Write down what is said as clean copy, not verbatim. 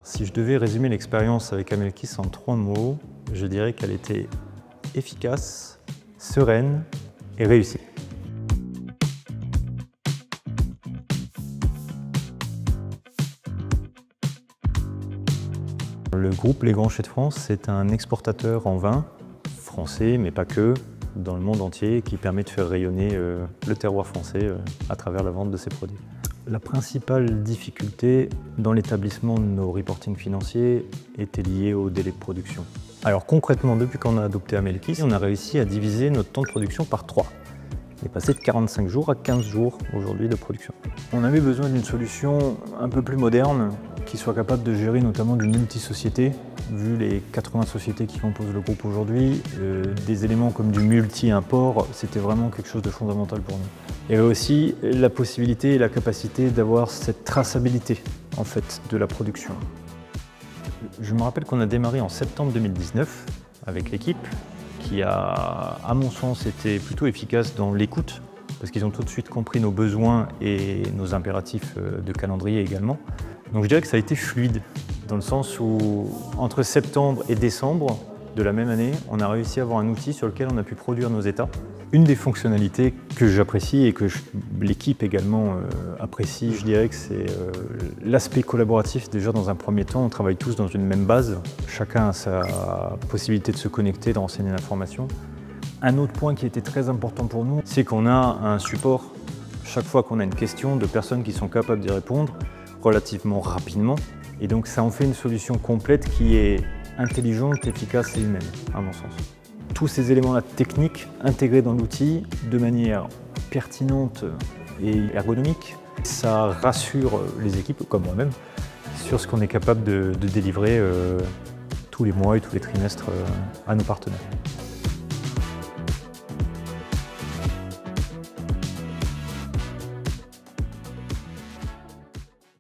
Si je devais résumer l'expérience avec Amelkis en 3 mots, je dirais qu'elle était efficace, sereine et réussie. Le groupe Les Grands Chais de France, c'est un exportateur en vin, français mais pas que, dans le monde entier, qui permet de faire rayonner le terroir français à travers la vente de ses produits. La principale difficulté dans l'établissement de nos reportings financiers était liée au délai de production. Alors concrètement, depuis qu'on a adopté Amelkis, on a réussi à diviser notre temps de production par 3. Il est passé de 45 jours à 15 jours aujourd'hui de production. On avait besoin d'une solution un peu plus moderne, qui soit capable de gérer notamment du multi-société. Vu les 80 sociétés qui composent le groupe aujourd'hui, des éléments comme du multi-import, c'était vraiment quelque chose de fondamental pour nous. Et aussi la possibilité et la capacité d'avoir cette traçabilité en fait, de la production. Je me rappelle qu'on a démarré en septembre 2019 avec l'équipe, qui a, à mon sens, été plutôt efficace dans l'écoute, parce qu'ils ont tout de suite compris nos besoins et nos impératifs de calendrier également. Donc je dirais que ça a été fluide, dans le sens où entre septembre et décembre de la même année, on a réussi à avoir un outil sur lequel on a pu produire nos états. Une des fonctionnalités que j'apprécie et que l'équipe également apprécie, je dirais que c'est l'aspect collaboratif. Déjà dans un premier temps, on travaille tous dans une même base. Chacun a sa possibilité de se connecter, de renseigner l'information. Un autre point qui était très important pour nous, c'est qu'on a un support, chaque fois qu'on a une question, de personnes qui sont capables d'y répondre relativement rapidement. Et donc ça en fait une solution complète qui est intelligente, efficace et humaine, à mon sens. Tous ces éléments-là techniques intégrés dans l'outil de manière pertinente et ergonomique, ça rassure les équipes, comme moi-même, sur ce qu'on est capable de délivrer tous les mois et tous les trimestres à nos partenaires.